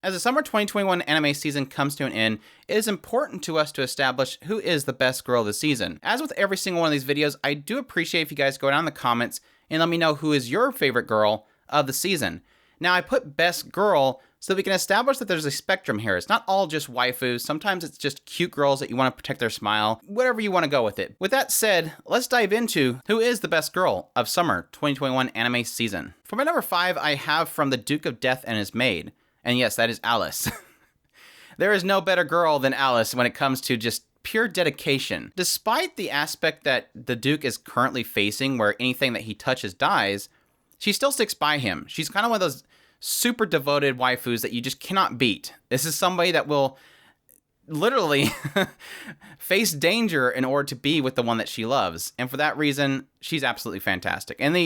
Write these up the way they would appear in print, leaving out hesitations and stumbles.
As the summer 2021 anime season comes to an end, it is important to us to establish who is the best girl of the season. As with every single one of these videos, I do appreciate if you guys go down in the comments and let me know who is your favorite girl of the season. Now, I put best girl so that we can establish that there's a spectrum here. It's not all just waifus. Sometimes it's just cute girls that you want to protect their smile. Whatever you want to go with it. With that said, let's dive into who is the best girl of summer 2021 anime season. For my number 5, I have from the Duke of Death and his Maid. And yes, that is Alice. There is no better girl than Alice when it comes to just pure dedication. Despite the aspect that the Duke is currently facing, where anything that he touches dies, she still sticks by him. She's kind of one of those super devoted waifus that you just cannot beat. This is somebody that will literally face danger in order to be with the one that she loves. And for that reason, she's absolutely fantastic. And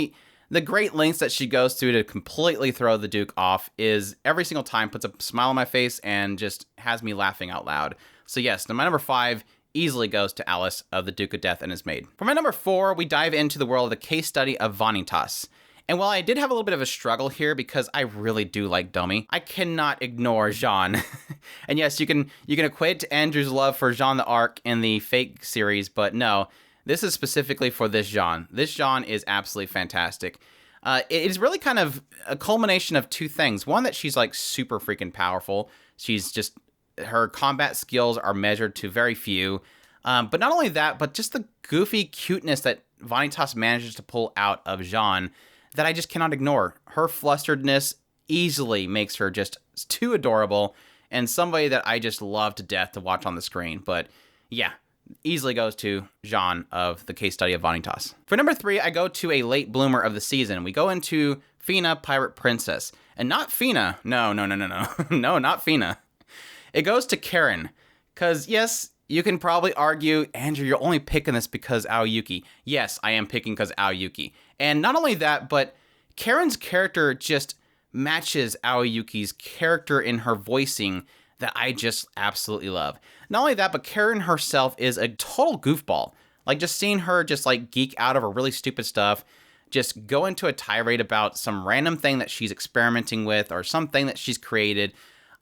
the great lengths that she goes through to completely throw the Duke off is every single time puts a smile on my face and just has me laughing out loud. So yes, my number 5 easily goes to Alice of the Duke of Death and his Maid. For my number 4, we dive into the world of the case study of Vanitas. And while I did have a little bit of a struggle here because I really do like Domi, I cannot ignore Jean. And yes, you can equate it to Andrew's love for Jean the Arc in the Fake series, but no. This is specifically for this Jean. This Jean is absolutely fantastic. It is really kind of a culmination of two things. One, that she's like super freaking powerful. She's just, her combat skills are measured to very few. But not only that, but just the goofy cuteness that Vanitas manages to pull out of Jean that I just cannot ignore. Her flusteredness easily makes her just too adorable and somebody that I just love to death to watch on the screen. But yeah. Easily goes to Jean of the case study of Vanitas. For number 3, I go to a late bloomer of the season. We go into Fina, Pirate Princess. And not Fina. No. No, not Fina. It goes to Karen. Because, yes, you can probably argue, Andrew, you're only picking this because Aoyuki. Yes, I am picking because Aoyuki. And not only that, but Karen's character just matches Aoyuki's character in her voicing that I just absolutely love. Not only that, but Karen herself is a total goofball. Like, just seeing her just, like, geek out over really stupid stuff, just go into a tirade about some random thing that she's experimenting with or something that she's created.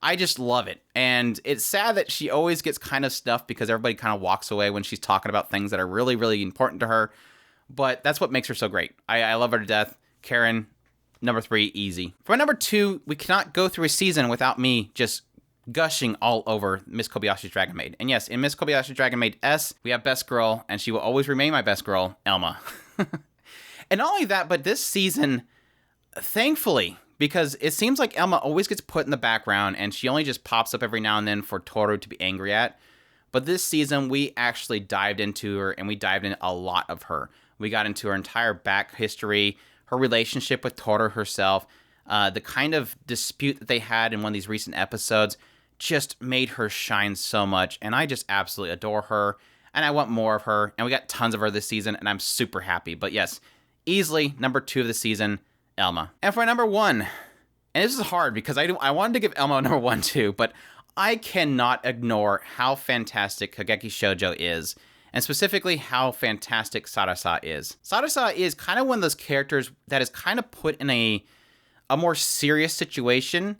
I just love it. And it's sad that she always gets kind of snuffed because everybody kind of walks away when she's talking about things that are really, really important to her. But that's what makes her so great. I love her to death. Karen, number 3, easy. For my number 2, we cannot go through a season without me just gushing all over Miss Kobayashi's Dragon Maid. And yes, in Miss Kobayashi's Dragon Maid S, we have best girl, and she will always remain my best girl, Elma. And not only that, but this season, thankfully, because it seems like Elma always gets put in the background, and she only just pops up every now and then for Toru to be angry at. But this season, we actually dived into her, and we dived in a lot of her. We got into her entire back history, her relationship with Toru herself, the kind of dispute that they had in one of these recent episodes, just made her shine so much, and I just absolutely adore her, and I want more of her, and we got tons of her this season, and I'm super happy. But yes, easily number 2 of the season, Elma. And for number 1, and this is hard because I wanted to give Elma number 1 too, but I cannot ignore how fantastic Kageki Shoujo is, and specifically how fantastic Sarasa is. Sarasa is kind of one of those characters that is kind of put in a more serious situation,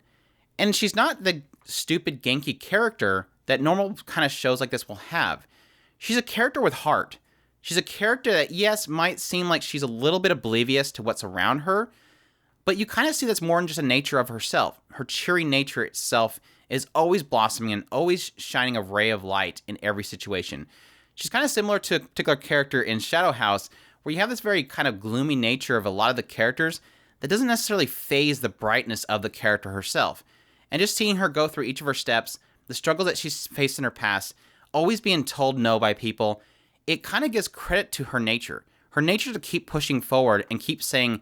and she's not the stupid Genki character that normal kind of shows like this will have. She's a character with heart. She's a character that, yes, might seem like she's a little bit oblivious to what's around her, but you kind of see that's more in just a nature of herself. Her cheery nature itself is always blossoming and always shining a ray of light in every situation. She's kind of similar to a particular character in Shadow House, where you have this very kind of gloomy nature of a lot of the characters that doesn't necessarily phase the brightness of the character herself. And just seeing her go through each of her steps, the struggles that she's faced in her past, always being told no by people, it kind of gives credit to her nature. Her nature to keep pushing forward and keep saying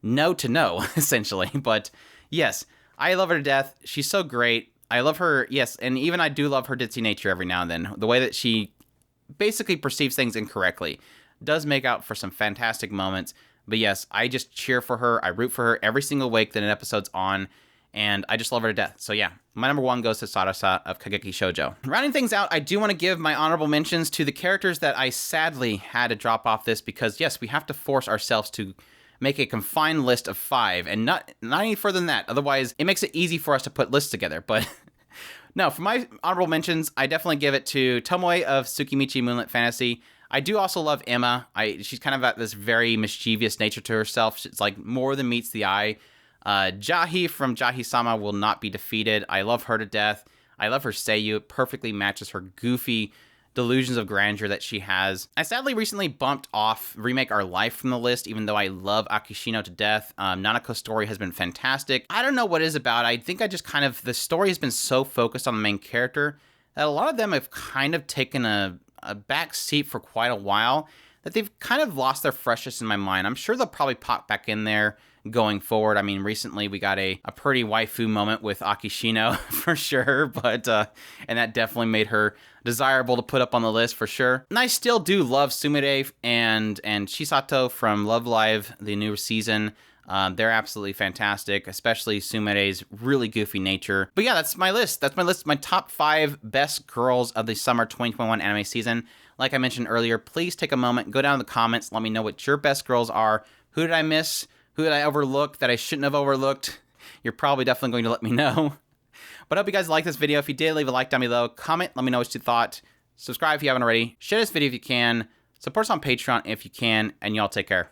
no to no, essentially. But yes, I love her to death. She's so great. I love her, yes, and even I do love her ditzy nature every now and then. The way that she basically perceives things incorrectly does make out for some fantastic moments. But yes, I just cheer for her. I root for her every single week that an episode's on. And I just love her to death. So yeah, my number 1 goes to Sarasa of Kageki Shoujo. Rounding things out, I do want to give my honorable mentions to the characters that I sadly had to drop off this because, yes, we have to force ourselves to make a confined list of 5 and not any further than that. Otherwise, it makes it easy for us to put lists together. But no, for my honorable mentions, I definitely give it to Tomoe of Tsukimichi Moonlit Fantasy. I do also love Emma. She's kind of got this very mischievous nature to herself. It's like more than meets the eye. Jahi from Jahi-sama will not be defeated. I love her to death. I love her Seiyu. It perfectly matches her goofy delusions of grandeur that she has. I sadly recently bumped off Remake Our Life from the list, even though I love Akishino to death. Nanako's story has been fantastic. I don't know what it is about. I think the story has been so focused on the main character that a lot of them have kind of taken a back seat for quite a while, that they've kind of lost their freshness in my mind. I'm sure they'll probably pop back in there going forward. I mean, recently we got a pretty waifu moment with Akishino for sure, but and that definitely made her desirable to put up on the list for sure. And I still do love Sumire and Chisato from Love Live, the new season. They're absolutely fantastic, especially Sumire's really goofy nature. But yeah, that's my list. My top 5 best girls of the summer 2021 anime season. Like I mentioned earlier, please take a moment, go down in the comments, let me know what your best girls are. Who did I miss? Who did I overlook that I shouldn't have overlooked? You're probably definitely going to let me know. But I hope you guys liked this video. If you did, leave a like down below. Comment, let me know what you thought. Subscribe if you haven't already. Share this video if you can. Support us on Patreon if you can. And y'all take care.